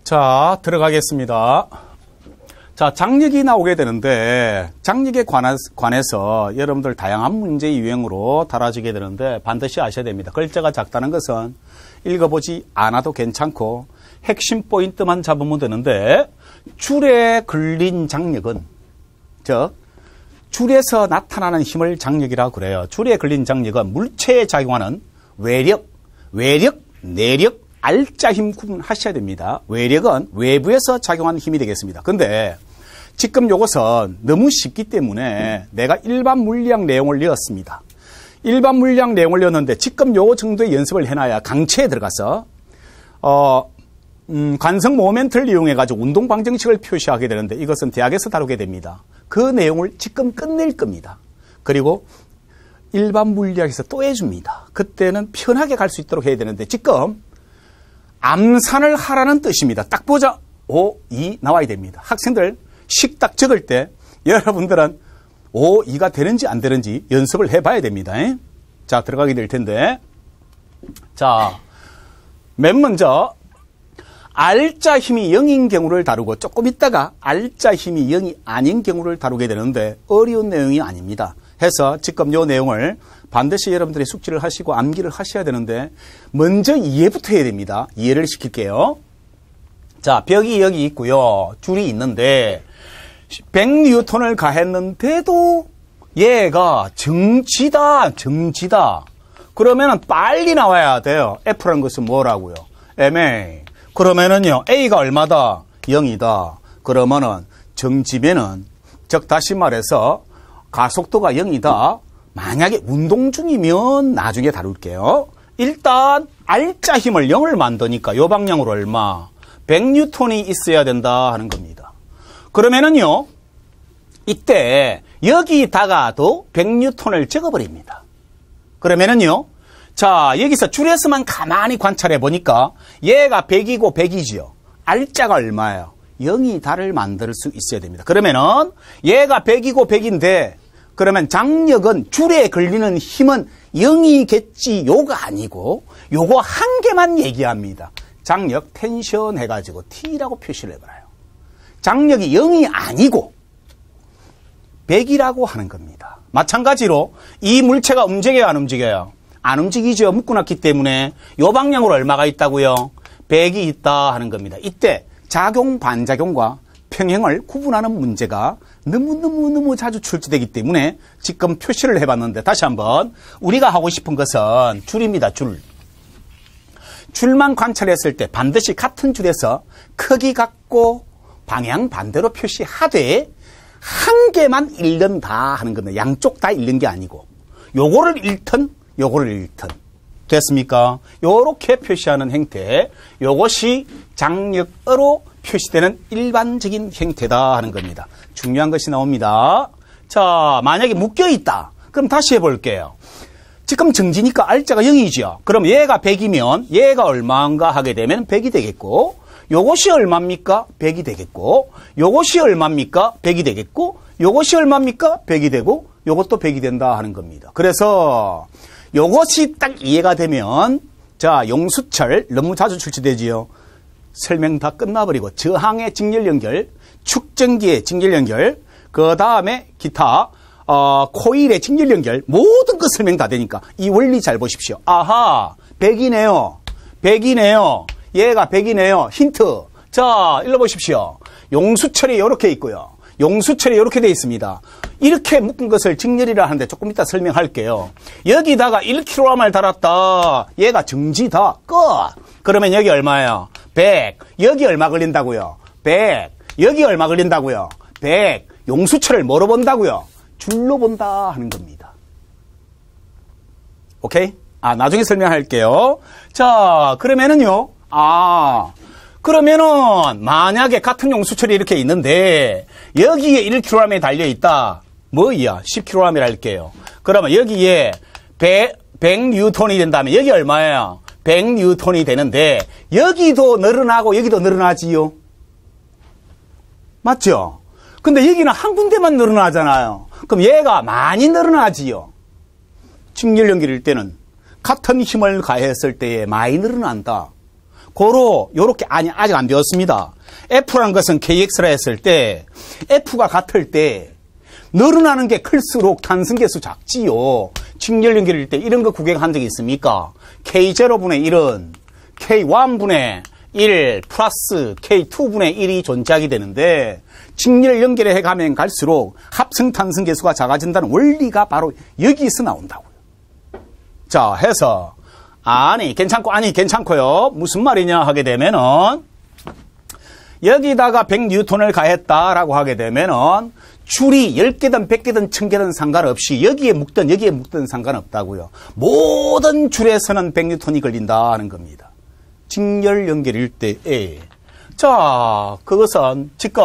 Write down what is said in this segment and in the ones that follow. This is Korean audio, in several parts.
자, 들어가겠습니다. 자, 장력이 나오게 되는데 장력에 관해서 여러분들 다양한 문제 유형으로 다뤄지게 되는데 반드시 아셔야 됩니다. 글자가 작다는 것은 읽어보지 않아도 괜찮고 핵심 포인트만 잡으면 되는데 줄에 걸린 장력은 즉 줄에서 나타나는 힘을 장력이라고 그래요. 줄에 걸린 장력은 물체에 작용하는 외력, 내력, 알짜 힘 구분하셔야 됩니다. 외력은 외부에서 작용하는 힘이 되겠습니다. 근데 지금 요것은 너무 쉽기 때문에 내가 일반 물리학 내용을 넣었습니다. 일반 물리학 내용을 넣었는데 지금 요 정도의 연습을 해놔야 강체에 들어가서 관성 모멘트를 이용해가지고 운동 방정식을 표시하게 되는데 이것은 대학에서 다루게 됩니다. 그 내용을 지금 끝낼 겁니다. 그리고 일반 물리학에서 또 해줍니다. 그때는 편하게 갈 수 있도록 해야 되는데 지금 암산을 하라는 뜻입니다. 딱 보자. 5, 2 나와야 됩니다. 학생들 식딱 적을 때 여러분들은 5, 2가 되는지 안 되는지 연습을 해봐야 됩니다. 자, 들어가게 될 텐데. 자, 맨 먼저 알짜 힘이 0인 경우를 다루고 조금 있다가 알짜 힘이 0이 아닌 경우를 다루게 되는데 어려운 내용이 아닙니다. 해서 지금 이 내용을 반드시 여러분들이 숙지를 하시고 암기를 하셔야 되는데 먼저 이해부터 해야 됩니다. 이해를 시킬게요. 자, 벽이 여기 있고요. 줄이 있는데 100뉴턴을 가했는데도 얘가 정지다. 그러면은 빨리 나와야 돼요. F라는 것은 뭐라고요? MA. 그러면은요, A가 얼마다? 0이다. 그러면은 정지면은, 즉 다시 말해서 가속도가 0이다. 만약에 운동 중이면 나중에 다룰게요. 일단 알짜 힘을 0을 만드니까 요 방향으로 얼마? 100뉴턴이 있어야 된다 하는 겁니다. 그러면은요, 이때 여기다가도 100뉴턴을 적어버립니다. 그러면은요, 자, 여기서 줄에서만 가만히 관찰해 보니까 얘가 100이고 100이지요. 알짜가 얼마예요? 0이 다를 만들 수 있어야 됩니다. 그러면은 얘가 100이고 100인데 그러면 장력은 줄에 걸리는 힘은 0이겠지 요가 아니고 요거 한 개만 얘기합니다. 장력 텐션 해가지고 T라고 표시를 해봐요. 장력이 0이 아니고 100이라고 하는 겁니다. 마찬가지로 이 물체가 움직여요, 안 움직여요? 안 움직이죠. 묶어놨기 때문에 요 방향으로 얼마가 있다고요? 100이 있다 하는 겁니다. 이때 작용, 반작용과 평행을 구분하는 문제가 너무 자주 출제되기 때문에 지금 표시를 해봤는데 다시 한번 우리가 하고 싶은 것은 줄입니다. 줄만 관찰했을 때 반드시 같은 줄에서 크기 같고 방향 반대로 표시하되 한 개만 읽는다 하는 겁니다. 양쪽 다 읽는 게 아니고 요거를 읽든 요거를 읽든 됐습니까? 요렇게 표시하는 행태, 요것이 장력으로 표시되는 일반적인 형태다 하는 겁니다. 중요한 것이 나옵니다. 자, 만약에 묶여있다. 그럼 다시 해볼게요. 지금 정지니까 알짜가 0이죠. 그럼 얘가 100이면 얘가 얼마인가 하게 되면 100이 되겠고 요것이 얼마입니까? 100이 되겠고 요것이 얼마입니까? 100이 되겠고 요것이 얼마입니까? 100이 되고 요것도 100이 된다 하는 겁니다. 그래서 요것이 딱 이해가 되면 자, 용수철 너무 자주 출제되지요. 설명 다 끝나버리고 저항의 직렬 연결, 축전기의 직렬 연결, 그 다음에 기타 코일의 직렬 연결 모든 것 설명 다 되니까 이 원리 잘 보십시오. 아하, 100이네요. 얘가 100이네요. 힌트. 자, 읽어보십시오. 용수철이 이렇게 있고요. 용수철이 이렇게 되어 있습니다. 이렇게 묶은 것을 직렬이라 하는데 조금 이따 설명할게요. 여기다가 1kg을 달았다. 얘가 정지다. 끝. 그러면 여기 얼마예요? 100. 여기 얼마 걸린다고요? 100. 여기 얼마 걸린다고요? 100. 용수철을 뭐로 본다고요? 줄로 본다 하는 겁니다. 오케이? 나중에 설명할게요. 자, 그러면은요. 그러면은 만약에 같은 용수철이 이렇게 있는데 여기에 1kg이 달려있다. 뭐야? 10kg을 할게요. 그러면 여기에 100뉴턴이 된다면 여기 얼마예요? 100뉴턴이 되는데 여기도 늘어나고 여기도 늘어나지요. 맞죠? 근데 여기는 한 군데만 늘어나잖아요. 그럼 얘가 많이 늘어나지요. 직렬 연결일 때는 같은 힘을 가했을 때에 많이 늘어난다. 요렇게, 아직 안 배웠습니다. F라는 것은 KX라 했을 때, F가 같을 때, 늘어나는 게 클수록 탄성계수 작지요. 직렬 연결일 때 이런 거 구경한 적이 있습니까? K0분의 1은 K1분의 1 플러스 K2분의 1이 존재하게 되는데, 직렬 연결해 가면 갈수록 합성 탄성계수가 작아진다는 원리가 바로 여기서 나온다고요. 자, 해서, 괜찮고요. 무슨 말이냐 하게 되면은, 여기다가 100뉴턴을 가했다라고 하게 되면은, 줄이 10개든 100개든 1000개든 상관없이 여기에 묶든 상관없다고요. 모든 줄에서는 100뉴턴이 걸린다 하는 겁니다. 직렬 연결일 때에. 자, 그것은 지금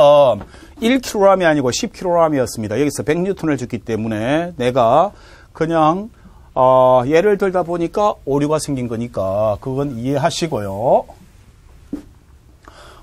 1kg이 아니고 10kg이었습니다. 여기서 100뉴턴을 줬기 때문에 내가 그냥 예를 들다 보니까 오류가 생긴 거니까 그건 이해하시고요.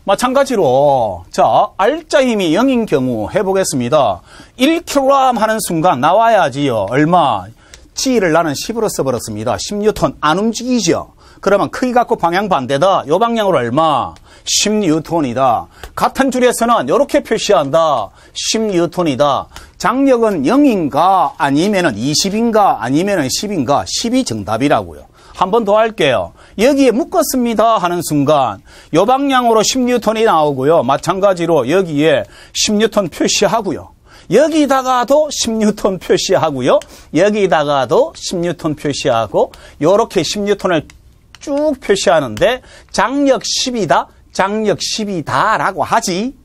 마찬가지로 자, R자 힘이 0인 경우 해보겠습니다. 1kg 하는 순간 나와야지요. 얼마? G를 나는 10으로 써버렸습니다. 10뉴턴 안 움직이죠. 그러면 크기 갖고 방향 반대다. 요 방향으로 얼마? 10뉴턴이다. 같은 줄에서는 이렇게 표시한다. 10뉴턴이다. 장력은 0인가 아니면은 20인가 아니면은 10인가? 10이 정답이라고요. 한 번 더 할게요. 여기에 묶었습니다 하는 순간 요 방향으로 10뉴턴이 나오고요. 마찬가지로 여기에 10뉴턴 표시하고요. 여기다가도 10뉴턴 표시하고요. 여기다가도 10뉴턴 표시하고 요렇게 10뉴턴을 쭉 표시하는데 장력 10이다. 장력 10이다 라고 하지.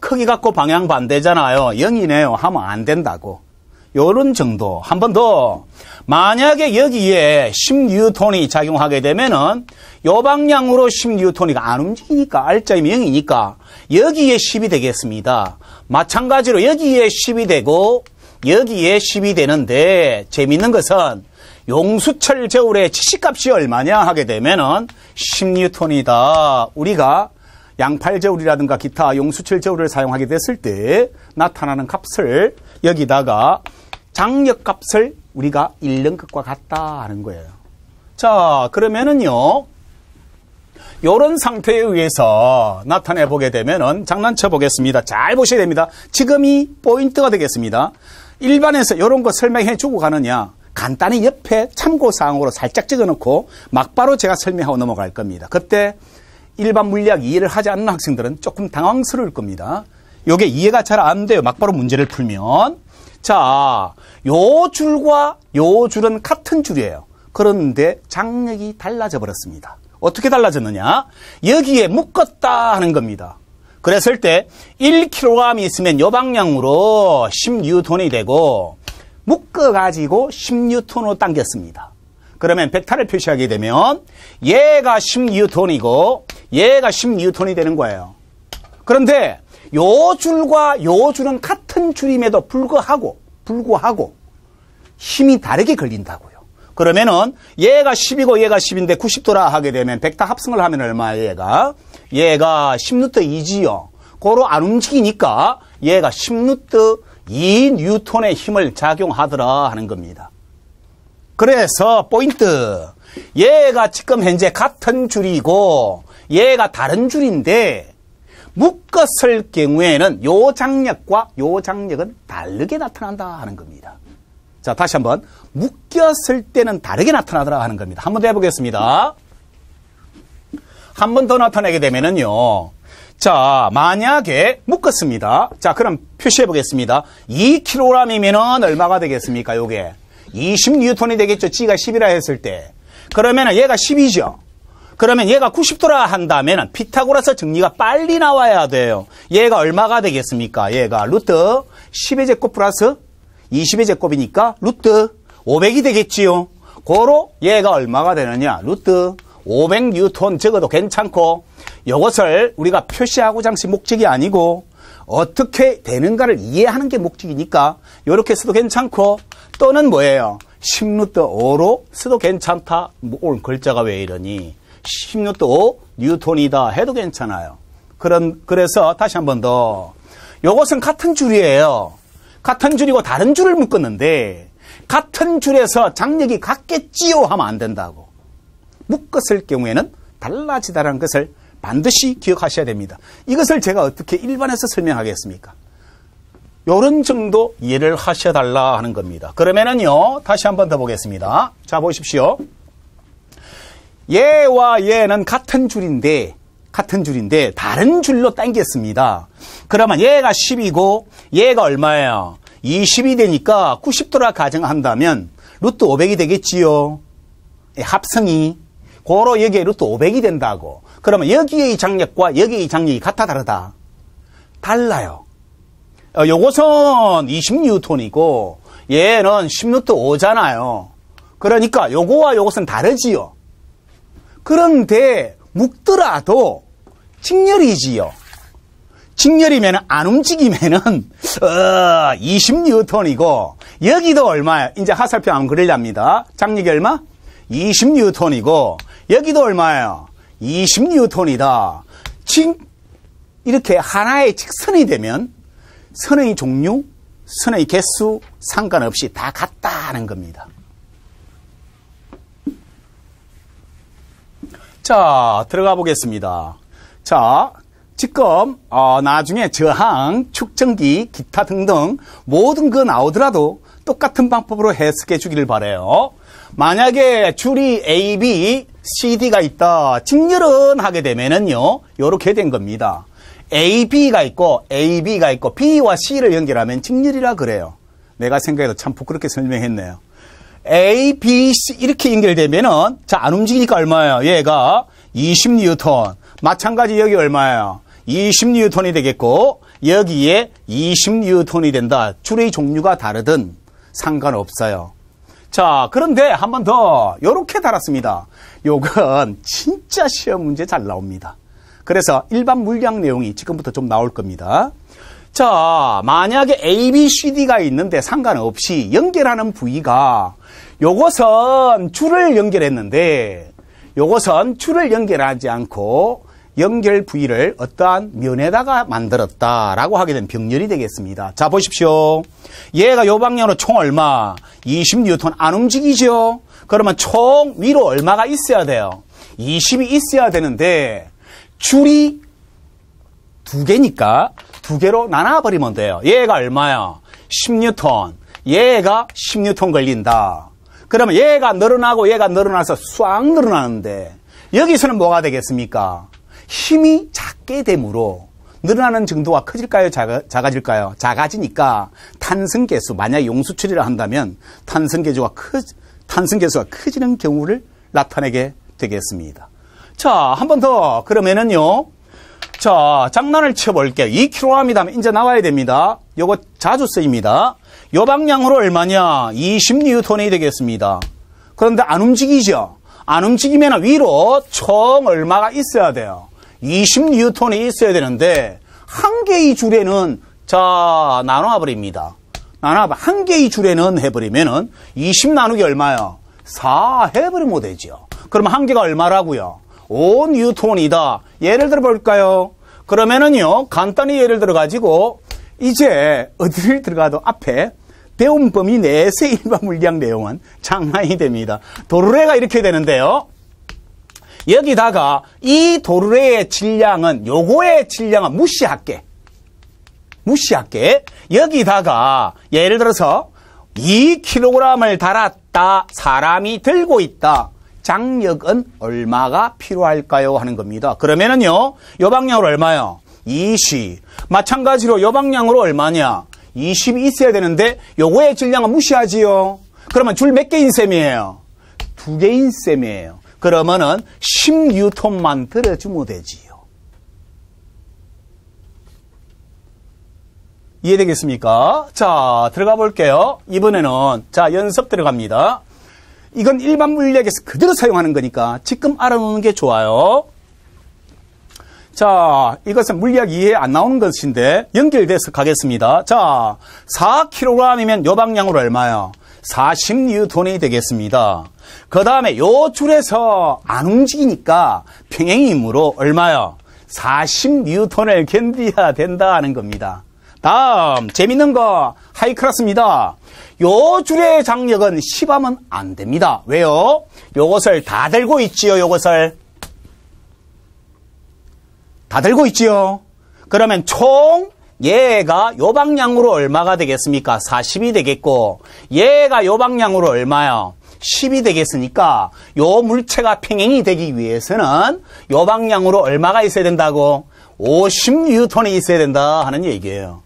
크기 갖고 방향 반대잖아요. 0이네요 하면 안 된다고. 요런 정도. 한 번 더. 만약에 여기에 10뉴턴이 작용하게 되면은 요 방향으로 10뉴턴이 안 움직이니까 R자임이 0이니까 여기에 10이 되겠습니다. 마찬가지로 여기에 10이 되고 여기에 10이 되는데 재밌는 것은 용수철 저울의 지시값이 얼마냐 하게 되면은 10뉴턴이다. 우리가 양팔 저울이라든가 기타 용수철 저울을 사용하게 됐을 때 나타나는 값을 여기다가 장력 값을 우리가 잃는 것과 같다 하는 거예요. 자, 그러면은요, 요런 상태에 의해서 나타내 보게 되면은 장난쳐 보겠습니다. 잘 보셔야 됩니다. 지금이 포인트가 되겠습니다. 일반에서 요런 거 설명해 주고 가느냐, 간단히 옆에 참고사항으로 살짝 적어 놓고 막바로 제가 설명하고 넘어갈 겁니다. 그때 일반 물리학 이해를 하지 않는 학생들은 조금 당황스러울 겁니다. 요게 이해가 잘 안 돼요. 막바로 문제를 풀면. 자, 요 줄과 요 줄은 같은 줄이에요. 그런데 장력이 달라져 버렸습니다. 어떻게 달라졌느냐? 여기에 묶었다 하는 겁니다. 그랬을 때 1kg이 있으면 요 방향으로 10뉴턴이 되고 묶어가지고 10뉴턴으로 당겼습니다. 그러면 벡터를 표시하게 되면 얘가 10뉴턴이고 얘가 10뉴턴이 되는 거예요. 그런데 요 줄과 요 줄은 같은 줄임에도 불구하고 힘이 다르게 걸린다고요. 그러면은 얘가 10이고 얘가 10인데 90도라 하게 되면 벡터 합성을 하면 얼마예요? 얘가 10루트 2지요. 고로 안 움직이니까 얘가 10루트 2뉴턴의 힘을 작용하더라 하는 겁니다. 그래서 포인트, 얘가 지금 현재 같은 줄이고 얘가 다른 줄인데 묶었을 경우에는 요 장력과 요 장력은 다르게 나타난다 하는 겁니다. 자, 다시 한번 묶였을 때는 다르게 나타나더라 하는 겁니다. 한 번 더 해보겠습니다. 한 번 더 나타내게 되면은요. 자, 만약에 묶었습니다. 자, 그럼 표시해 보겠습니다. 2kg이면은 얼마가 되겠습니까? 요게 20뉴턴이 되겠죠. G가 10이라 했을 때. 그러면은 얘가 10이죠. 그러면 얘가 90도라 한다면 피타고라스 정리가 빨리 나와야 돼요. 얘가 얼마가 되겠습니까? 얘가 루트 10의 제곱 플러스 20의 제곱이니까 루트 500이 되겠지요. 고로 얘가 얼마가 되느냐? 루트 500뉴턴 적어도 괜찮고 이것을 우리가 표시하고자 하는 목적이 아니고 어떻게 되는가를 이해하는 게 목적이니까 이렇게 써도 괜찮고 또는 뭐예요? 10루트 5로 써도 괜찮다. 오늘 글자가 왜 이러니? 10루트 5 뉴턴이다 해도 괜찮아요. 그래서 다시 한 번 더. 요것은 같은 줄이에요. 같은 줄이고 다른 줄을 묶었는데 같은 줄에서 장력이 같겠지요 하면 안 된다고. 묶었을 경우에는 달라지다라는 것을 반드시 기억하셔야 됩니다. 이것을 제가 어떻게 일반에서 설명하겠습니까? 요런 정도 이해를 하셔달라 하는 겁니다. 그러면은요, 다시 한번 더 보겠습니다. 자, 보십시오. 얘와 얘는 같은 줄인데 다른 줄로 당겼습니다. 그러면 얘가 10이고 얘가 얼마예요? 20이 되니까 90도라 가정한다면 루트 500이 되겠지요. 합성이. 고로 여기에 루트 500이 된다고. 그러면 여기의 장력과 여기의 장력이 같아 다르다? 달라요. 요것은 20뉴턴이고 얘는 10루트 5잖아요. 그러니까 요거와 요것은 다르지요. 그런데 묶더라도 직렬이지요. 직렬이면 안 움직이면은 20뉴턴이고 여기도 얼마예요? 이제 하살표 안 그리랍니다. 장력이 얼마? 20뉴턴이고 여기도 얼마예요? 20뉴턴이다. 이렇게 하나의 직선이 되면 선의 종류, 선의 개수 상관없이 다 같다는 겁니다. 자, 들어가 보겠습니다. 자, 지금 나중에 저항, 축전기, 기타 등등 모든 거 나오더라도 똑같은 방법으로 해석해 주기를 바라요. 만약에 줄이 A, B, C, D가 있다. 직렬은 하게 되면은요, 요렇게 된 겁니다. A, B가 있고 B와 C를 연결하면 직렬이라 그래요. 내가 생각해도 참 부끄럽게 설명했네요. A, B, C 이렇게 연결되면은 자, 안 움직이니까 얼마예요? 얘가 20뉴턴. 마찬가지 여기 얼마예요? 20뉴턴이 되겠고 여기에 20뉴턴이 된다. 줄의 종류가 다르든 상관없어요. 자, 그런데 한 번 더 요렇게 달았습니다. 요건 진짜 시험 문제 잘 나옵니다. 그래서 일반 물량 내용이 지금부터 좀 나올 겁니다. 자, 만약에 A, B, C, D가 있는데 상관없이 연결하는 부위가 요것은 줄을 연결했는데 요것은 줄을 연결하지 않고 연결 부위를 어떠한 면에다가 만들었다라고 하게 된 병렬이 되겠습니다. 자, 보십시오. 얘가 요 방향으로 총 얼마? 20뉴턴 안 움직이죠? 그러면 총 위로 얼마가 있어야 돼요? 20이 있어야 되는데 줄이 두 개니까 두 개로 나눠버리면 돼요. 얘가 얼마야? 10뉴턴. 얘가 10뉴턴 걸린다. 그러면 얘가 늘어나고 얘가 늘어나서 싹 늘어나는데 여기서는 뭐가 되겠습니까? 힘이 작게 되므로 늘어나는 정도가 커질까요? 작아질까요? 작아지니까 탄성계수, 만약 용수출이라 한다면 탄성계수가 커지는 경우를 나타내게 되겠습니다. 자, 한 번 더 그러면은요. 자, 장난을 쳐볼게요. 2kg이면 이제 나와야 됩니다. 요거 자주 쓰입니다. 요 방향으로 얼마냐? 20뉴턴이 되겠습니다. 그런데 안 움직이죠? 안 움직이면 위로 총 얼마가 있어야 돼요? 20뉴턴이 있어야 되는데 한 개의 줄에는 자, 나눠버립니다. 한 개의 줄에는 해버리면은 20 나누기 얼마요? 4 해버리면 되죠. 그럼 한 개가 얼마라고요? 5뉴턴이다. 예를 들어 볼까요? 그러면은요, 간단히 예를 들어 가지고 이제 어디를 들어가도 앞에 배운 범위 내에서의 일반 물리학 내용은 장난이 됩니다. 도르래가 이렇게 되는데요. 여기다가 이 도르래의 질량은 요거의 질량은 무시할게. 여기다가 예를 들어서 2kg을 달았다. 사람이 들고 있다. 장력은 얼마가 필요할까요? 하는 겁니다. 그러면은요, 요 방향으로 얼마요? 20. 마찬가지로 요 방향으로 얼마냐? 20이 있어야 되는데 요거의 질량은 무시하지요. 그러면 줄 몇 개인 셈이에요? 2개인 셈이에요. 그러면은 10뉴턴만 들어주면 되지요. 이해되겠습니까? 자, 들어가 볼게요. 이번에는 자, 연습 들어갑니다. 이건 일반 물리학에서 그대로 사용하는 거니까 지금 알아놓는 게 좋아요. 자, 이것은 물리학 이해에 안 나오는 것인데 연결돼서 가겠습니다. 자, 4kg이면 요 방향으로 얼마요? 40뉴턴이 되겠습니다. 그 다음에 요 줄에서 안 움직이니까 평행이므로 얼마요? 40뉴턴을 견뎌야 된다 하는 겁니다. 다음 재밌는 거 하이클래스입니다. 요 줄의 장력은 10하면 안 됩니다. 왜요? 요것을 다 들고 있지요. 요것을 다 들고 있지요. 그러면 총 얘가 요 방향으로 얼마가 되겠습니까? 40이 되겠고 얘가 요 방향으로 얼마요? 10이 되겠으니까 요 물체가 평행이 되기 위해서는 요 방향으로 얼마가 있어야 된다고? 50뉴턴이 있어야 된다 하는 얘기예요.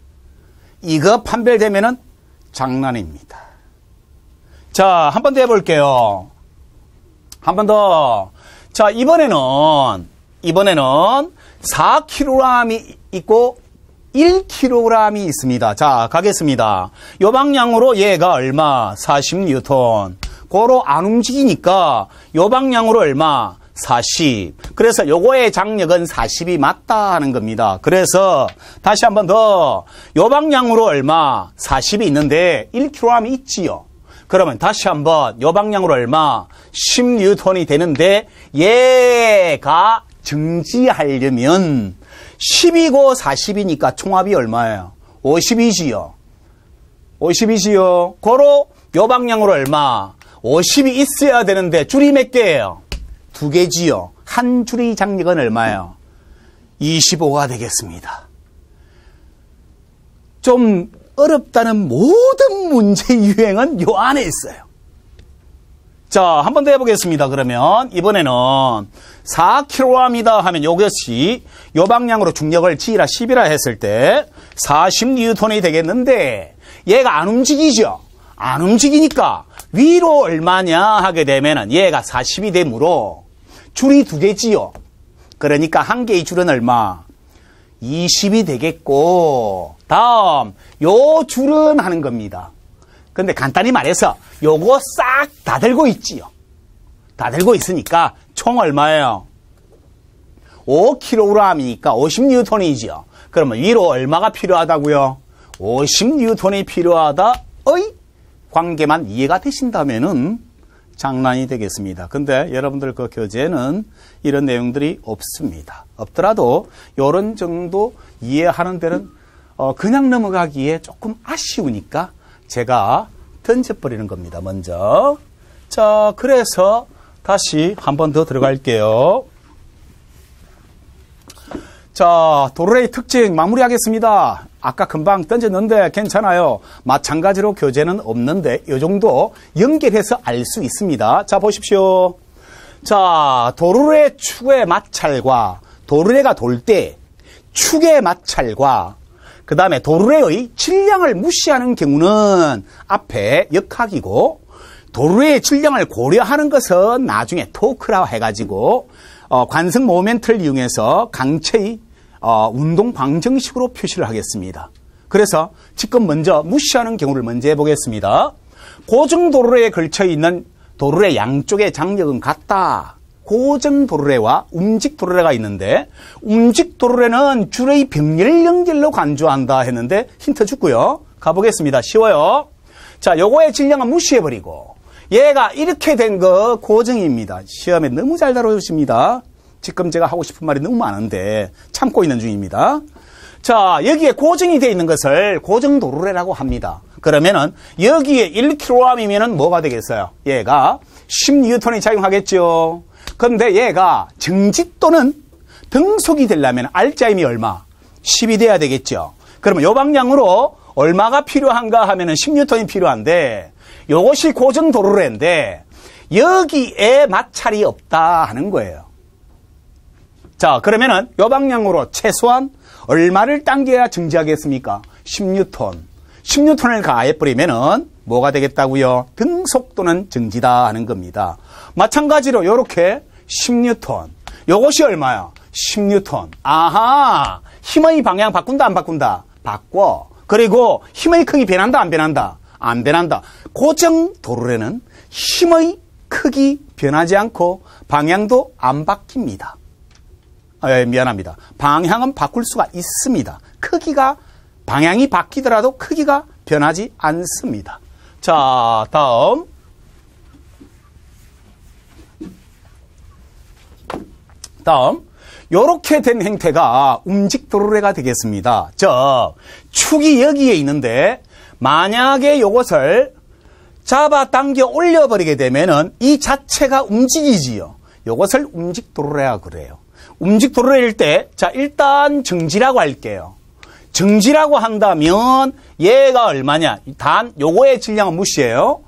이거 판별되면은 장난입니다. 자, 한 번 더 해볼게요. 한 번 더. 자, 이번에는 4kg이 있고 1kg이 있습니다. 자, 가겠습니다. 요 방향으로 얘가 얼마? 40뉴턴. 고로 안 움직이니까 요 방향으로 얼마? 40. 그래서 요거의 장력은 40이 맞다 하는 겁니다. 그래서 다시 한 번 더. 요 방향으로 얼마? 40이 있는데 1kg이 있지요. 그러면 다시 한번 요 방향으로 얼마? 10뉴턴이 되는데 얘가 정지하려면 10이고 40이니까 총합이 얼마예요? 50이지요. 50이지요. 고로 요 방향으로 얼마? 50이 있어야 되는데 줄이 몇 개예요? 2개지요. 한 줄의 장력은 얼마예요? 25가 되겠습니다. 좀 어렵다는 모든 문제 유형은 요 안에 있어요. 자, 한 번 더 해보겠습니다. 그러면 이번에는 4kg이다 하면 이것이 요 방향으로 중력을 G라 10이라 했을 때 40뉴턴이 되겠는데 얘가 안 움직이죠. 안 움직이니까 위로 얼마냐 하게 되면은 얘가 40이 되므로 줄이 2개지요. 그러니까 한 개의 줄은 얼마? 20이 되겠고 다음 요 줄은 하는 겁니다. 근데 간단히 말해서 요거 싹 다 들고 있지요. 다 들고 있으니까 총 얼마예요? 5kg이니까 50뉴턴이지요. 그러면 위로 얼마가 필요하다고요? 50뉴턴이 필요하다의 관계만 이해가 되신다면은 장난이 되겠습니다. 근데 여러분들 그 교재에는 이런 내용들이 없습니다. 없더라도 이런 정도 이해하는 데는 그냥 넘어가기에 조금 아쉬우니까 제가 던져버리는 겁니다. 먼저. 자, 그래서 다시 한 번 더 들어갈게요. 자, 도르래의 특징 마무리하겠습니다. 아까 금방 던졌는데 괜찮아요. 마찬가지로 교재는 없는데 이 정도 연결해서 알 수 있습니다. 자, 보십시오. 자, 도르래 축의 마찰과 도르래가 돌 때 축의 마찰과 그 다음에 도르래의 질량을 무시하는 경우는 앞에 역학이고 도르래의 질량을 고려하는 것은 나중에 토크라 해가지고 관성 모멘트를 이용해서 강체의 운동 방정식으로 표시를 하겠습니다. 그래서 지금 먼저 무시하는 경우를 먼저 해보겠습니다. 고정 도르래에 걸쳐 있는 도르래 양쪽의 장력은 같다. 고정 도르래와 움직 도르래가 있는데 움직 도르래는 줄의 병렬 연결로 간주한다 했는데 힌트 주고요. 가보겠습니다. 쉬워요. 자, 요거의 질량은 무시해버리고 얘가 이렇게 된 거 고정입니다. 시험에 너무 잘 다뤄주십니다. 지금 제가 하고 싶은 말이 너무 많은데 참고 있는 중입니다. 자, 여기에 고정이 되어 있는 것을 고정 도르래라고 합니다. 그러면은 여기에 1kg이면은 뭐가 되겠어요? 얘가 10뉴턴이 작용하겠죠. 근데 얘가 정지 또는 등속이 되려면 R자임이 얼마? 10이 돼야 되겠죠. 그러면 요 방향으로 얼마가 필요한가 하면은 10뉴턴이 필요한데 요것이 고정 도르래인데 여기에 마찰이 없다 하는 거예요. 자, 그러면은 요 방향으로 최소한 얼마를 당겨야 정지하겠습니까? 10뉴턴. 10뉴턴을 가해버리면은 뭐가 되겠다고요? 등속 또는 정지다 하는 겁니다. 마찬가지로 요렇게 10뉴턴. 요것이 얼마야? 10뉴턴. 아하! 힘의 방향 바꾼다 안 바꾼다? 바꿔. 그리고 힘의 크기 변한다 안 변한다? 안 변한다. 고정 도르래는 힘의 크기 변하지 않고 방향도 안 바뀝니다. 미안합니다. 방향은 바꿀 수가 있습니다. 크기가 방향이 바뀌더라도 크기가 변하지 않습니다. 자, 다음 요렇게 된 형태가 움직도르래가 되겠습니다. 축이 여기에 있는데 만약에 요것을 잡아당겨 올려버리게 되면은 이 자체가 움직이지요. 요것을 움직도르래라 그래요. 움직도르래일 때, 일단 정지라고 할게요. 정지라고 한다면 얘가 얼마냐? 단 요거의 질량은 무시해요.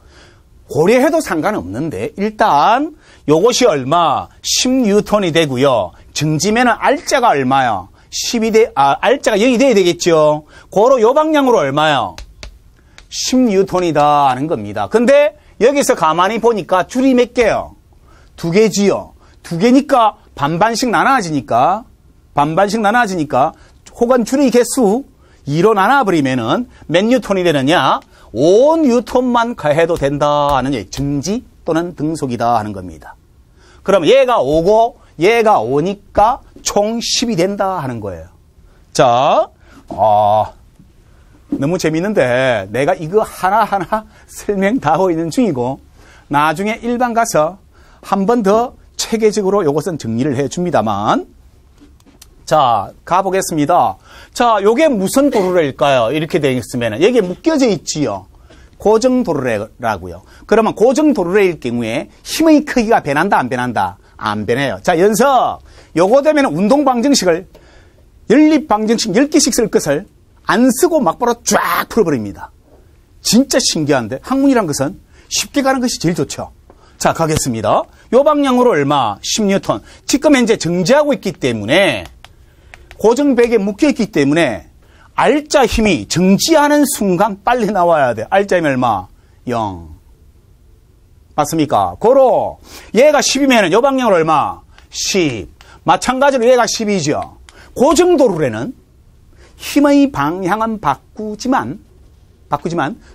고려해도 상관없는데 일단 요것이 얼마? 10뉴턴이 되고요. 정지면은 R자가 얼마요? R자가 0이 돼야 되겠죠. 고로 요 방향으로 얼마요? 10뉴턴이다 하는 겁니다. 근데 여기서 가만히 보니까 줄이 몇 개요? 2개지요. 2개니까 반반씩 나눠지니까 혹은 줄의 개수 2로 나눠버리면은 몇 뉴턴이 되느냐? 5뉴턴만 가해도 된다 하는 정지 또는 등속이다 하는 겁니다. 그럼 얘가 5고 얘가 5니까 총 10이 된다 하는 거예요. 너무 재밌는데 내가 이거 하나하나 설명 다 하고 있는 중이고 나중에 일반 가서 한 번 더 체계적으로 이것은 정리를 해 줍니다만 가보겠습니다. 요게 무슨 도르래일까요? 이렇게 되어 있으면 여기에 묶여져 있지요. 고정도르래라고요. 그러면 고정도르래일 경우에 힘의 크기가 변한다 안 변한다? 안 변해요. 연석 요거 되면 운동방정식을 연립방정식 10개씩 쓸 것을 안 쓰고 막바로 쫙 풀어버립니다. 진짜 신기한데 학문이란 것은 쉽게 가는 것이 제일 좋죠. 가겠습니다. 요 방향으로 얼마? 10뉴턴. 지금 현재 정지하고 있기 때문에 고정백에 묶여있기 때문에 R자 힘이 정지하는 순간 빨리 나와야 돼. R자 힘이 얼마? 0. 맞습니까? 고로 얘가 10이면 요 방향으로 얼마? 10. 마찬가지로 얘가 10이죠. 고정도르래는 힘의 방향은 바꾸지만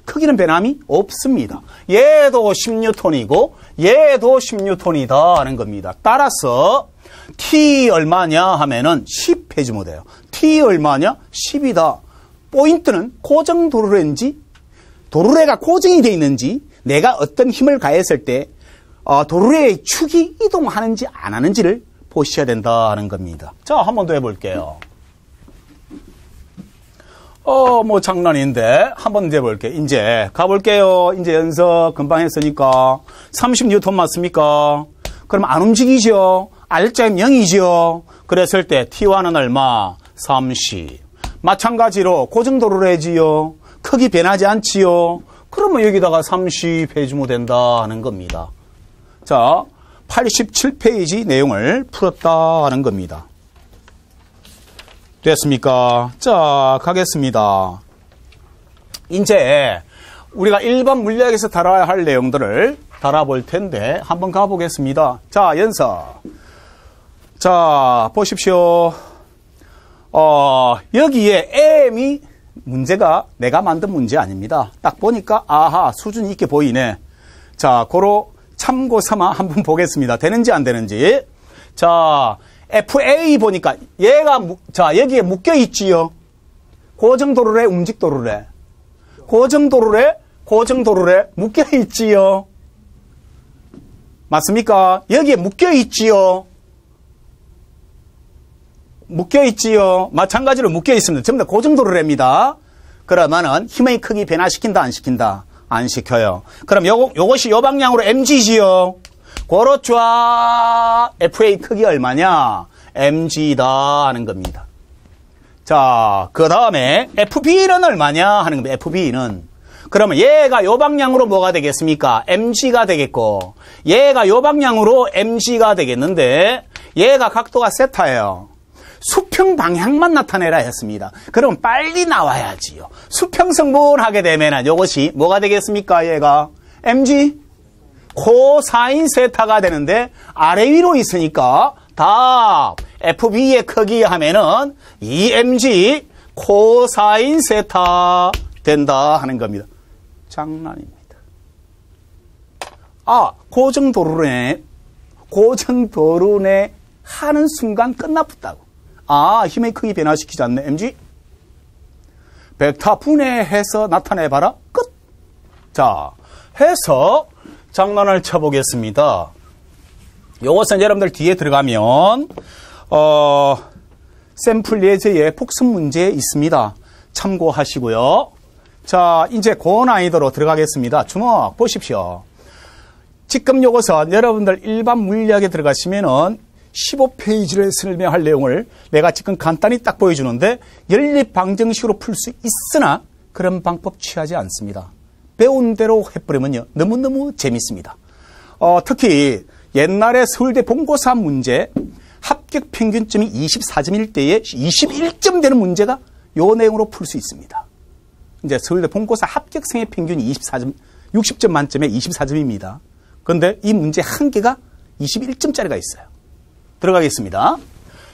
크기는 변함이 없습니다. 얘도 10뉴턴이고 얘도 10뉴턴이다 하는 겁니다. 따라서 T 얼마냐 하면은 10 해주면 돼요. T 얼마냐? 10이다. 포인트는 고정도르래인지 도르래가 고정이 되어 있는지 내가 어떤 힘을 가했을 때 도르래의 축이 이동하는지 안 하는지를 보셔야 된다 하는 겁니다. 한 번 더 해볼게요. 장난인데 한 번 더 해볼게요. 이제 가볼게요. 이제 연습 금방 했으니까 30뉴턴 맞습니까? 그럼 안 움직이죠. R자임 0이죠. 그랬을 때 T1은 얼마? 30. 마찬가지로 고정도르래지요. 크기 변하지 않지요. 그러면 여기다가 30 해주면 된다 하는 겁니다. 87페이지 내용을 풀었다 하는 겁니다. 됐습니까? 가겠습니다. 이제 우리가 일반 물리학에서 다뤄야 할 내용들을 다뤄볼 텐데 한번 가보겠습니다. 연서. 보십시오. 여기에 M이 문제가 내가 만든 문제 아닙니다. 딱 보니까 아하 수준이 있게 보이네. 고로 참고 삼아 한번 보겠습니다. 되는지 안 되는지. FA 보니까 얘가 여기에 묶여 있지요. 고정도르래, 움직도르래. 고정도르래 묶여 있지요. 맞습니까? 여기에 묶여 있지요. 마찬가지로 묶여 있습니다. 전부 다 고정도르래입니다. 그러면은 힘의 크기 변화시킨다 안 시킨다? 안 시켜요. 그럼 요것이 요 방향으로 mg지요. 고로 쫙 FA 크기 얼마냐? mg다 하는 겁니다. 그 다음에 FB는 얼마냐 하는 겁니다. FB는. 그러면 얘가 요 방향으로 뭐가 되겠습니까? mg가 되겠고 얘가 요 방향으로 mg가 되겠는데 얘가 각도가 세타예요. 수평 방향만 나타내라 했습니다. 그럼 빨리 나와야지요. 수평성분 하게 되면 이것이 뭐가 되겠습니까? 얘가 mg 코사인 세타가 되는데 아래 위로 있으니까 답 FB의 크기 하면은 2mg 코사인 세타 된다 하는 겁니다. 장난입니다. 고정도르래 하는 순간 끝나붙다고. 힘의 크기 변화시키지 않네. mg 벡터 분해해서 나타내봐라. 끝. 해서 장난을 쳐보겠습니다. 요것은 여러분들 뒤에 들어가면 샘플 예제의 복습 문제 있습니다. 참고하시고요. 자, 이제 고난이도로 들어가겠습니다. 주목 보십시오. 지금 요것은 여러분들 일반 물리학에 들어가시면은 15페이지를 설명할 내용을 내가 지금 간단히 딱 보여주는데 연립방정식으로 풀 수 있으나 그런 방법 취하지 않습니다. 배운 대로 해버리면요. 너무너무 재밌습니다. 특히 옛날에 서울대 본고사 문제 합격 평균점이 24점일 때에 21점 되는 문제가 요 내용으로 풀 수 있습니다. 이제 서울대 본고사 합격생의 평균이 24점, 60점 만점에 24점입니다. 그런데 이 문제 한 개가 21점짜리가 있어요. 들어가겠습니다.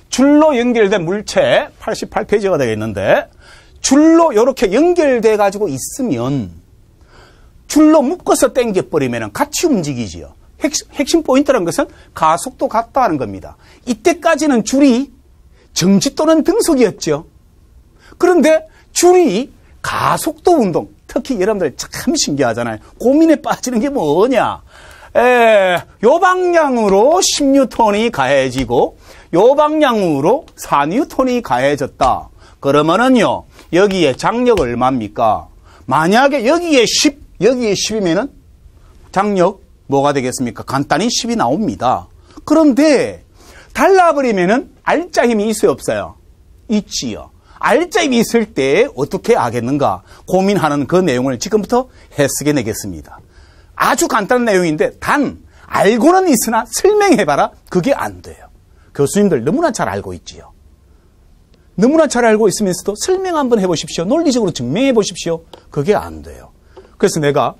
줄로 연결된 물체 88페이지가 되겠는데 줄로 이렇게 연결돼 가지고 있으면 줄로 묶어서 당겨버리면 같이 움직이지요. 핵심 포인트라는 것은 가속도 같다는 겁니다. 이때까지는 줄이 정지 또는 등속이었죠. 그런데 줄이 가속도 운동, 특히 여러분들 참 신기하잖아요. 고민에 빠지는 게 뭐냐. 요 방향으로 10뉴턴이 가해지고 요 방향으로 4뉴턴이 가해졌다. 그러면은요, 여기에 장력 얼마입니까? 만약에 여기에 10, 여기에 10이면은 장력 뭐가 되겠습니까? 간단히 10이 나옵니다. 그런데 달라버리면은 알짜 힘이 있어요, 없어요? 있지요. 알짜 힘이 있을 때 어떻게 하겠는가 고민하는 그 내용을 지금부터 해석해 내겠습니다. 아주 간단한 내용인데 단 알고는 있으나 설명해봐라. 그게 안 돼요. 교수님들 너무나 잘 알고 있지요. 너무나 잘 알고 있으면서도 설명 한번 해보십시오. 논리적으로 증명해 보십시오. 그게 안 돼요. 그래서 내가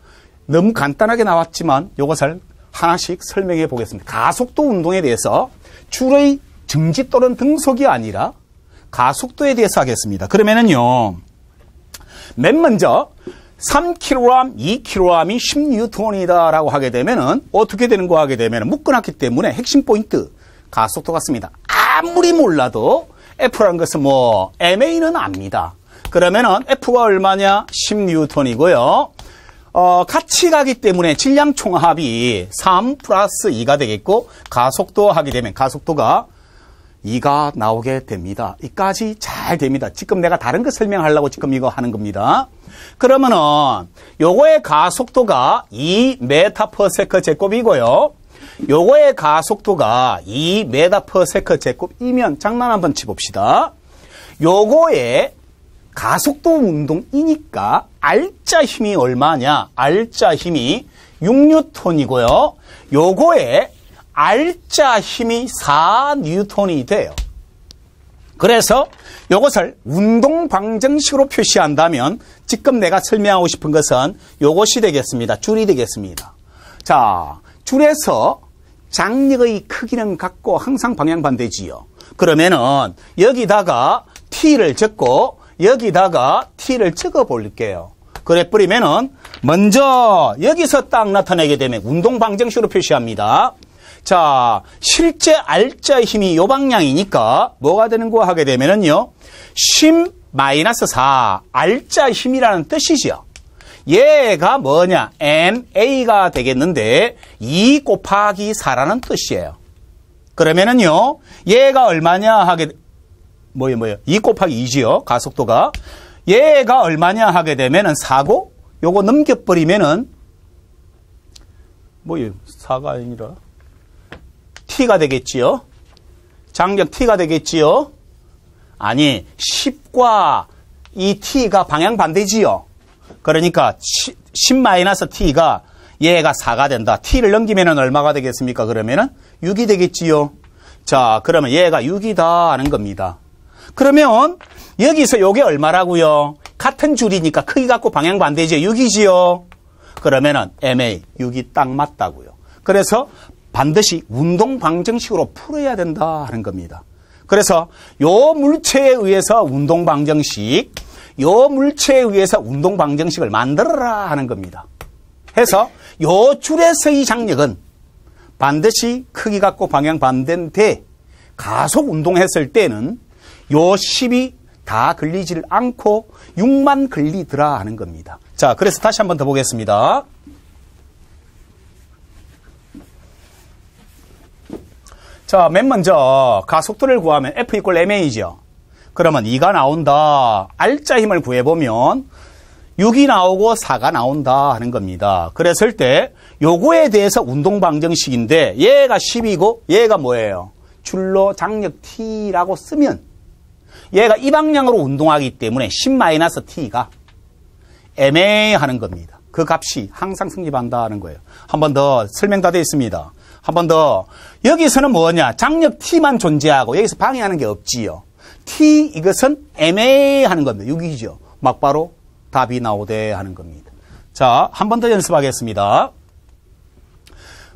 너무 간단하게 나왔지만 이것을 하나씩 설명해 보겠습니다. 가속도 운동에 대해서 줄의 정지 또는 등속이 아니라 가속도에 대해서 하겠습니다. 그러면은요, 맨 먼저 3kg, 2kg이 10뉴턴이다라고 하게 되면은 어떻게 되는 거 하게 되면은 묶어놨기 때문에 핵심 포인트 가속도 같습니다. 아무리 몰라도 F라는 것은 뭐 MA는 압니다. 그러면은 F가 얼마냐? 10뉴턴이고요. 같이 가기 때문에 질량 총합이 3 플러스 2가 되겠고 가속도 하게 되면 가속도가 2가 나오게 됩니다. 이까지 잘 됩니다. 지금 내가 다른 거 설명하려고 지금 이거 하는 겁니다. 그러면은 요거의 가속도가 2m/s 제곱이고요. 요거의 가속도가 2m/s 제곱이면 장난 한번 치봅시다. 요거의 가속도 운동이니까 알짜 힘이 얼마냐? 알짜 힘이 6뉴턴이고요. 요거의 알짜 힘이 4뉴턴이 돼요. 그래서 이것을 운동 방정식으로 표시한다면 지금 내가 설명하고 싶은 것은 이것이 되겠습니다. 줄이 되겠습니다. 자, 줄에서 장력의 크기는 같고 항상 방향 반대지요. 그러면은 여기다가 T를 적고 여기다가 T를 적어 볼게요. 그래 버리면은 먼저 여기서 딱 나타내게 되면 운동 방정식으로 표시합니다. 자, 실제 알짜 힘이 요 방향이니까 뭐가 되는 거 하게 되면은요, 10-4 알짜 힘이라는 뜻이죠. 얘가 뭐냐? MA가 되겠는데 2 곱하기 4라는 뜻이에요. 그러면은요, 얘가 얼마냐 하게 뭐예요? 2 곱하기 2지요. 가속도가. 얘가 얼마냐 하게 되면은 4고 요거 넘겨버리면은 뭐예요? 4가 아니라 T가 되겠지요. 장력 T가 되겠지요. 아니 10과 이 T가 방향 반대지요. 그러니까 10-T가 얘가 4가 된다. T를 넘기면은 얼마가 되겠습니까? 그러면은 6이 되겠지요. 자, 그러면 얘가 6이다 하는 겁니다. 그러면 여기서 요게 얼마라고요? 같은 줄이니까 크기 같고 방향 반대지요. 6이지요. 그러면은 MA 6이 딱 맞다고요. 그래서 반드시 운동 방정식으로 풀어야 된다 하는 겁니다. 그래서 요 물체에 의해서 운동 방정식, 요 물체에 의해서 운동 방정식을 만들어라 하는 겁니다. 해서 요 줄에서의 장력은 반드시 크기 같고 방향 반대인데 가속 운동했을 때는 요 10이 다 걸리질 않고 6만 걸리더라 하는 겁니다. 자, 그래서 다시 한번 더 보겠습니다. 자, 맨 먼저 가속도를 구하면 F 이퀄 ma죠. 그러면 2가 나온다. 알짜 힘을 구해보면 6이 나오고 4가 나온다 하는 겁니다. 그랬을 때 요거에 대해서 운동방정식인데 얘가 10이고 얘가 뭐예요? 줄로 장력 T라고 쓰면 얘가 이 방향으로 운동하기 때문에 10-T가 ma 하는 겁니다. 그 값이 항상 성립한다 하는 거예요. 한 번 더 설명 다 되어 있습니다. 한 번 더. 여기서는 뭐냐? 장력 T만 존재하고 여기서 방해하는 게 없지요. T 이것은 ma 하는 겁니다. 6이죠. 막바로 답이 나오되 하는 겁니다. 자, 한 번 더 연습하겠습니다.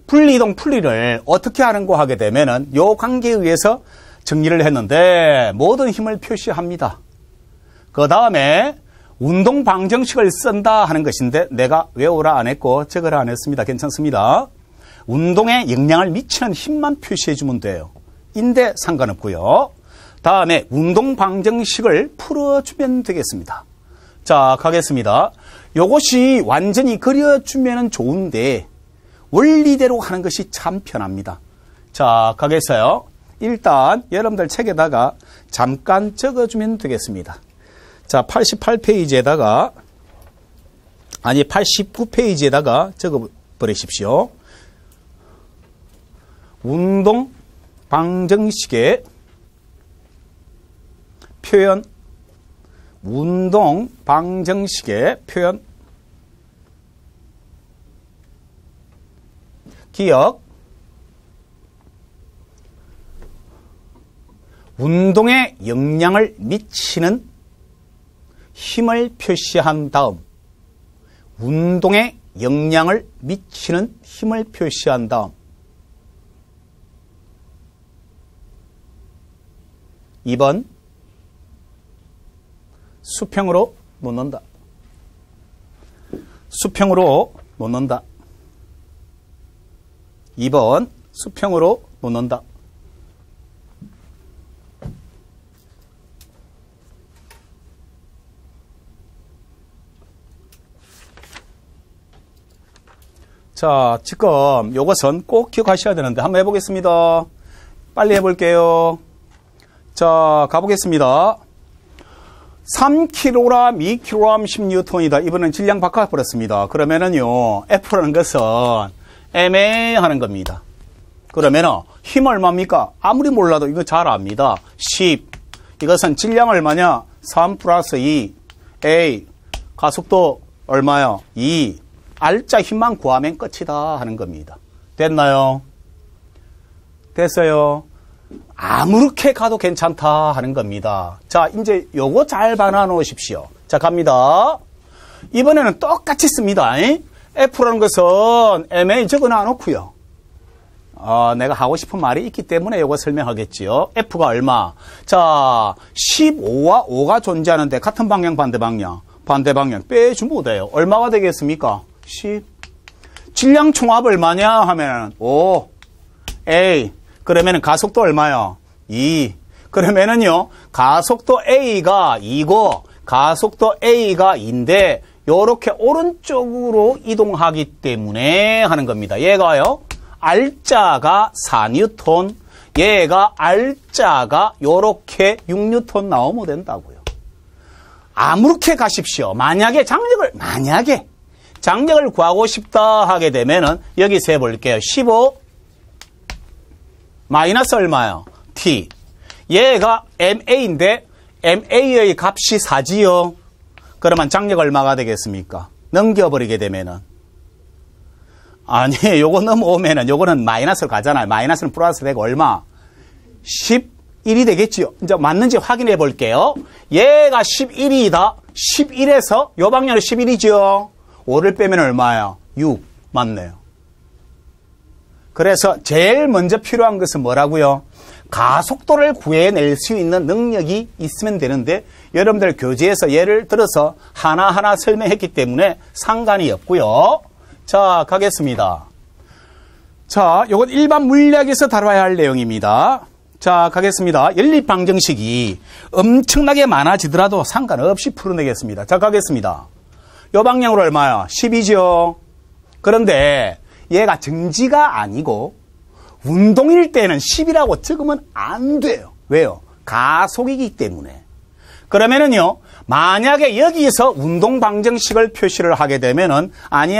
분리이동 풀이를 어떻게 하는고 하게 되면은 요 관계에 의해서 정리를 했는데 모든 힘을 표시합니다. 그 다음에 운동 방정식을 쓴다 하는 것인데 내가 외우라 안 했고 적으라 안 했습니다. 괜찮습니다. 운동에 영향을 미치는 힘만 표시해 주면 돼요. 인데 상관없고요. 다음에 운동 방정식을 풀어주면 되겠습니다. 자, 가겠습니다. 요것이 완전히 그려주면 좋은데 원리대로 하는 것이 참 편합니다. 자, 가겠어요. 일단 여러분들 책에다가 잠깐 적어주면 되겠습니다. 자, 88페이지에다가 아니 89페이지에다가 적어버리십시오. 운동 방정식의 표현, 운동 방정식의 표현, 기억, 운동에 영향을 미치는 힘을 표시한 다음, 운동에 영향을 미치는 힘을 표시한 다음, 2번 수평으로 놓는다. 수평으로 놓는다. 2번 수평으로 놓는다. 자, 지금 요것은 꼭 기억하셔야 되는데 한번 해보겠습니다. 빨리 해볼게요. 자, 가보겠습니다. 3kg, 2kg, 10N이다. 이번엔 질량 바꿔버렸습니다. 그러면은요, F라는 것은 ma 하는 겁니다. 그러면은 힘 얼마입니까? 아무리 몰라도 이거 잘 압니다. 10. 이것은 질량 얼마냐? 3 플러스 2. A. 가속도 얼마요? 2. 알짜 힘만 구하면 끝이다 하는 겁니다. 됐나요? 됐어요? 아무렇게 가도 괜찮다 하는 겁니다. 자, 이제 요거 잘 봐놔 놓으십시오. 자, 갑니다. 이번에는 똑같이 씁니다. F라는 것은 MA 적어놔 놓고요. 내가 하고 싶은 말이 있기 때문에 요거 설명하겠지요. F가 얼마? 자, 15와 5가 존재하는데 같은 방향, 반대 방향. 반대 방향 빼주면 돼요. 얼마가 되겠습니까? 10. 질량 총합 얼마냐 하면 5. A. 그러면은 가속도 얼마요? 2. 그러면은요, 가속도 A가 2고, 가속도 A가 2인데, 요렇게 오른쪽으로 이동하기 때문에 하는 겁니다. 얘가요, 알짜가 4N, 얘가 알짜가 요렇게 6N 나오면 된다고요. 아무렇게 가십시오. 만약에 장력을 구하고 싶다 하게 되면은, 여기서 해볼게요. 15. 마이너스 얼마요? T. 얘가 MA인데 MA의 값이 4지요. 그러면 장력 얼마가 되겠습니까? 넘겨버리게 되면은. 아니, 요거 넘어오면은 요거는 마이너스로 가잖아요. 마이너스는 플러스 되고 얼마? 11이 되겠지요. 이제 맞는지 확인해 볼게요. 얘가 11이다. 11에서 요 방향으로 11이죠. 5를 빼면 얼마예요? 6. 맞네요. 그래서 제일 먼저 필요한 것은 뭐라고요? 가속도를 구해낼 수 있는 능력이 있으면 되는데 여러분들 교재에서 예를 들어서 하나하나 설명했기 때문에 상관이 없고요. 자, 가겠습니다. 자, 이건 일반 물리학에서 다뤄야 할 내용입니다. 자, 가겠습니다. 연립방정식이 엄청나게 많아지더라도 상관없이 풀어내겠습니다. 자, 가겠습니다. 요 방향으로 얼마요? 10이죠. 그런데 얘가 정지가 아니고 운동일 때는 10이라고 적으면 안 돼요. 왜요? 가속이기 때문에. 그러면은요, 만약에 여기서 운동 방정식을 표시를 하게 되면은, 아니,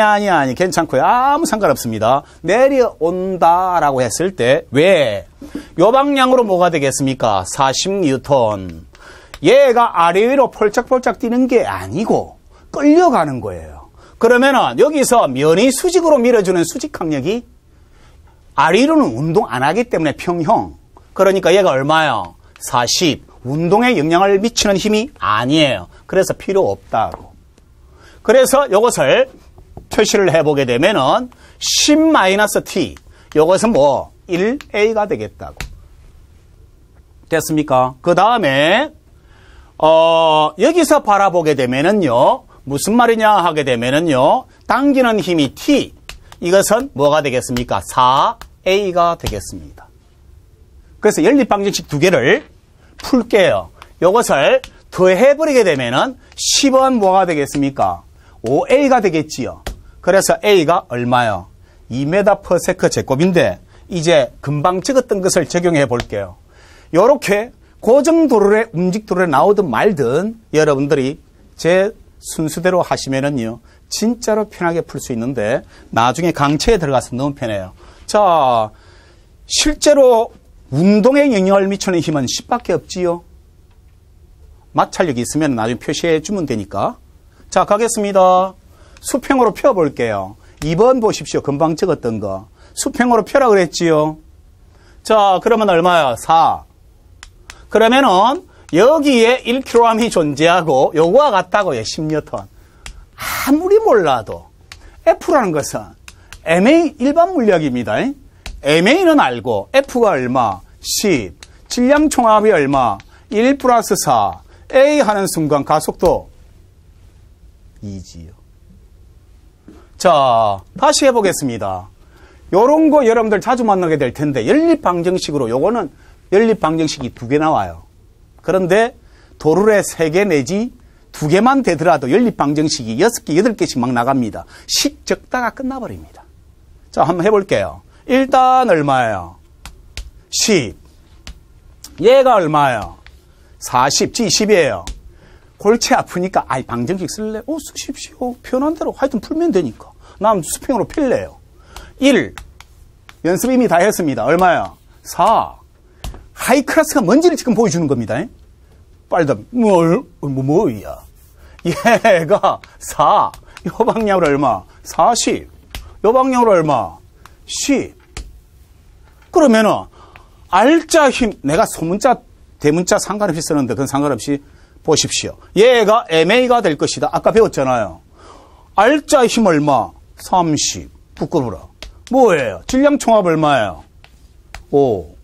괜찮고요. 아무 상관없습니다. 내려온다라고 했을 때, 왜? 요 방향으로 뭐가 되겠습니까? 40뉴턴. 얘가 아래 위로 폴짝폴짝 뛰는 게 아니고, 끌려가는 거예요. 그러면은, 여기서 면이 수직으로 밀어주는 수직 강력이 아래 위로는 운동 안 하기 때문에 평형. 그러니까 얘가 얼마요? 40. 운동에 영향을 미치는 힘이 아니에요. 그래서 필요 없다고. 그래서 이것을 표시를 해보게 되면은 10-t. 이것은 뭐 1a가 되겠다고. 됐습니까? 그 다음에 여기서 바라보게 되면은요. 무슨 말이냐 하게 되면은요. 당기는 힘이 t. 이것은 뭐가 되겠습니까? 4a가 되겠습니다. 그래서 연립방정식 두 개를 풀게요. 이것을 더해버리게 되면은 10은 뭐가 되겠습니까? 5a가 되겠지요. 그래서 a가 얼마요? 2m/s 제곱인데 이제 금방 적었던 것을 적용해 볼게요. 이렇게 고정도로에 움직도로에 나오든 말든 여러분들이 제 순수대로 하시면은요. 진짜로 편하게 풀 수 있는데 나중에 강체에 들어가서 너무 편해요. 자, 실제로 운동에 영향을 미치는 힘은 10밖에 없지요. 마찰력이 있으면 나중에 표시해 주면 되니까. 자, 가겠습니다. 수평으로 펴볼게요. 2번 보십시오. 금방 적었던 거. 수평으로 펴라 그랬지요. 자, 그러면 얼마야? 4. 그러면은 여기에 1kg이 존재하고 요거와 같다고요. 10N. 아무리 몰라도 F라는 것은 MA 일반 물리학입니다. MA는 알고 F가 얼마? 10. 질량 총합이 얼마? 1 플러스 4. A 하는 순간 가속도 2지요. 자, 다시 해보겠습니다. 요런 거 여러분들 자주 만나게 될 텐데 연립방정식으로 요거는 연립방정식이 2개 나와요. 그런데 도르래 3개 내지 2개만 되더라도 연립방정식이 6개, 8개씩 막 나갑니다. 식 적다가 끝나버립니다. 자, 한번 해볼게요. 일단 얼마예요? 10. 얘가 얼마예요? 40. 지 10이에요. 골치 아프니까 아이 방정식 쓸래? 쓰십시오. 편한 대로 하여튼 풀면 되니까. 난 수평으로 필래요. 1. 연습 이미 다 했습니다. 얼마야? 4. 하이클래스가 뭔지를 지금 보여주는 겁니다. 빨리 뭐야? 얘가 4. 요 방향으로 얼마? 40. 요 방향으로 얼마? 10. 그러면은 알자 힘, 내가 소문자, 대문자 상관없이 쓰는데 그건 상관없이 보십시오. 얘가 MA가 될 것이다. 아까 배웠잖아요. 알자 힘 얼마? 30. 부끄러워라. 뭐예요? 질량 총합 얼마예요? 5.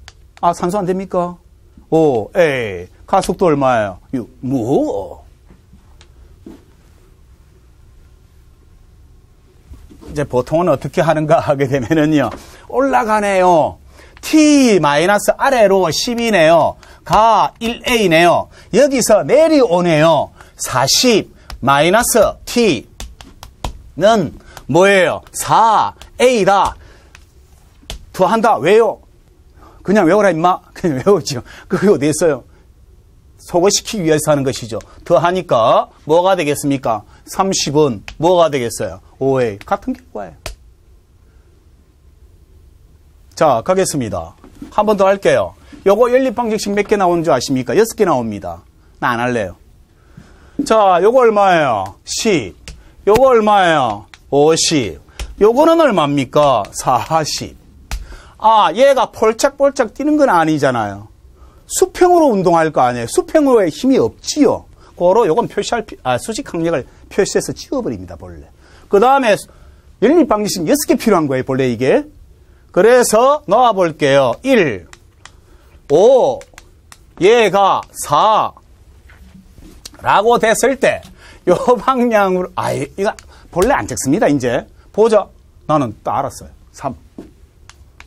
아, 산소 안 됩니까? 5. A. 가속도 얼마예요? 6. 뭐? 이제 보통은 어떻게 하는가 하게 되면은요. 올라가네요. T 마이너스 아래로 10이네요. 가 1A네요. 여기서 내려오네요. 40 마이너스 T는 뭐예요? 4A다. 더한다. 왜요? 그냥 외워라 임마. 그냥 외우지요. 그게 어디 있어요? 소거시키기 위해서 하는 것이죠. 더하니까 뭐가 되겠습니까? 30은 뭐가 되겠어요? 5A. 같은 결과예요. 자, 가겠습니다. 한 번 더 할게요. 요거 연립방정식 몇 개 나오는 줄 아십니까? 6개 나옵니다. 나 안 할래요. 자, 요거 얼마예요? 10. 요거 얼마예요? 50. 요거는 얼마입니까? 40. 아, 얘가 폴짝폴짝 뛰는 건 아니잖아요. 수평으로 운동할 거 아니에요. 수평으로의 힘이 없지요. 그거로 요건 표시할, 수직 항력을 표시해서 지워버립니다, 본래. 그 다음에 연립방정식 6개 필요한 거예요, 본래 이게. 그래서 넣어볼게요. 1, 5, 얘가 4 라고 됐을 때 요 방향으로 이거 본래 안 적습니다. 이제 보자. 나는 딱 알았어요. 3.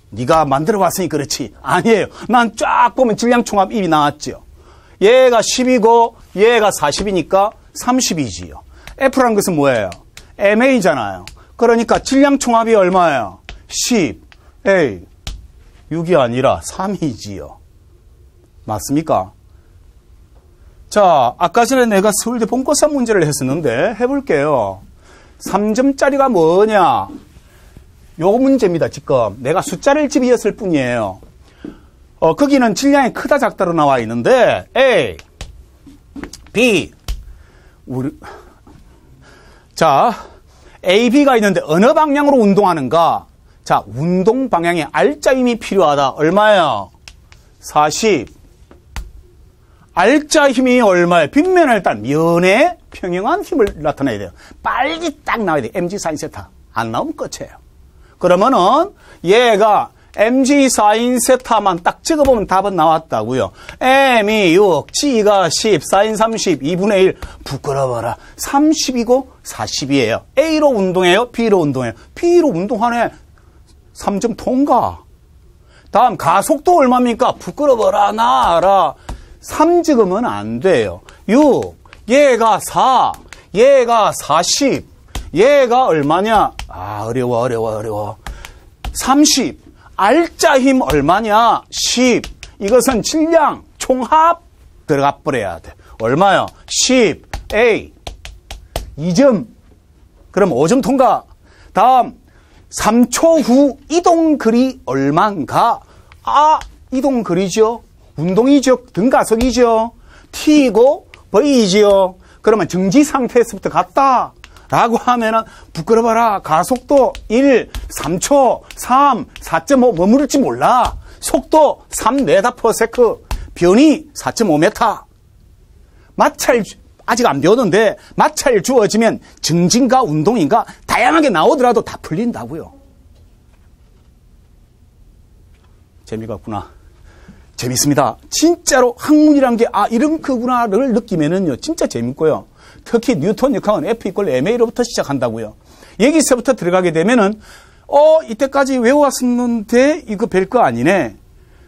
네가 만들어 왔으니 그렇지. 아니에요. 난 쫙 보면 질량 총합 1이 나왔죠. 얘가 10이고 얘가 40이니까 30이지요. F라는 것은 뭐예요? MA잖아요. 그러니까 질량 총합이 얼마예요? 10. A. 6이 아니라 3이지요. 맞습니까? 자, 아까 전에 내가 서울대 본고사 문제를 했었는데 해볼게요. 3점짜리가 뭐냐? 요 문제입니다. 지금 내가 숫자를 집이었을 뿐이에요. 거기는 질량이 크다 작다로 나와 있는데 A, B, 자, A, B가 있는데 어느 방향으로 운동하는가? 자, 운동 방향에 알짜 힘이 필요하다. 얼마예요? 40. 알짜 힘이 얼마예요? 빗면에 일단 면에 평행한 힘을 나타내야 돼요. 빨리 딱 나와야 돼요. mg sin 세타. 안 나오면 끝이에요. 그러면은 얘가 mg sin 세타만 딱 찍어보면 답은 나왔다고요. m이 6, g가 10, sin 30, 2분의 1. 부끄러워라. 30이고 40이에요. A로 운동해요? B로 운동해요? B로 운동하네. 3점 통과. 다음 가속도 얼마입니까? 부끄러워라. 나 알아. 3 찍으면 안 돼요. 6, 얘가 4, 얘가 40, 얘가 얼마냐? 아, 어려워. 30, 알짜 힘 얼마냐? 10, 이것은 질량, 총합 들어가 버려야 돼. 얼마요? 10, A, 2점. 그럼 5점 통과. 다음, 3초 후 이동거리 얼만가? 아, 이동거리죠. 운동이죠. 등가속이죠. T이고 V이죠. 그러면 정지 상태에서부터 갔다 라고 하면은 부끄러워라. 가속도 1, 3초, 3, 4.5 머무를지 몰라. 속도 3m/s. 변이 4.5m. 마찰 아직 안 배웠는데 마찰 주어지면 정진가 운동인가 다양하게 나오더라도 다 풀린다고요. 재미가 없구나. 재밌습니다. 진짜로 학문이란 게 이런 거구나를 느끼면은요 진짜 재밌고요. 특히 뉴턴 역학은 F = ma로부터 시작한다고요. 여기서부터 들어가게 되면은 이때까지 외워왔었는데 이거 별거 아니네.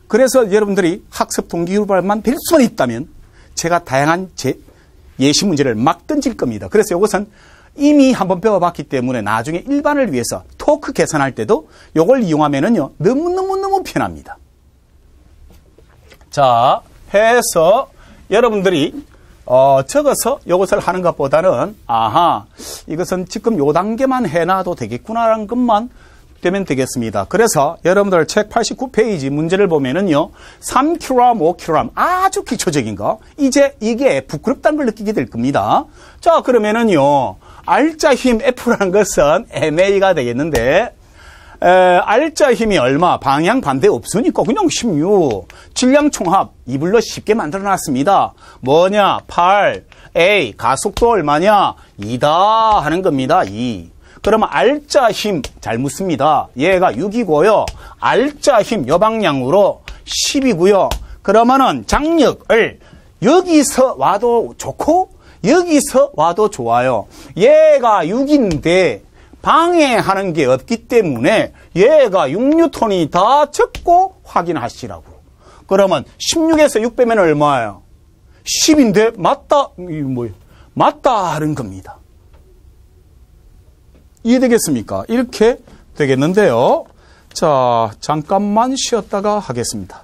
그래서 여러분들이 학습 동기유발만 뵐 수만 있다면 제가 다양한 예시 문제를 막 던질 겁니다. 그래서 이것은 이미 한번 배워봤기 때문에 나중에 일반을 위해서 토크 계산할 때도 이걸 이용하면은요 너무 편합니다. 자, 해서 여러분들이 적어서 이것을 하는 것보다는 이것은 지금 요 단계만 해놔도 되겠구나라는 것만 되면 되겠습니다. 그래서 여러분들 책 89페이지 문제를 보면은요 3kg, 5kg 아주 기초적인 거 이제 이게 부끄럽다는 걸 느끼게 될 겁니다. 자, 그러면은요 알짜 힘 F라는 것은 MA가 되겠는데 알짜 힘이 얼마? 방향 반대 없으니까 그냥 16. 질량 총합 2불로 쉽게 만들어 놨습니다. 뭐냐? 8. A. 가속도 얼마냐? 2다 하는 겁니다. 2. 그러면 알짜 힘 잘 묻습니다. 얘가 6이고요. 알짜 힘 요 방향으로 10이고요. 그러면은 장력을 여기서 와도 좋고 여기서 와도 좋아요. 얘가 6인데 방해하는 게 없기 때문에 얘가 6뉴턴이 다 적고 확인하시라고. 그러면 16에서 6 빼면 얼마예요? 10인데 맞다. 맞다 하는 겁니다. 이해되겠습니까? 이렇게 되겠는데요. 자, 잠깐만 쉬었다가 하겠습니다.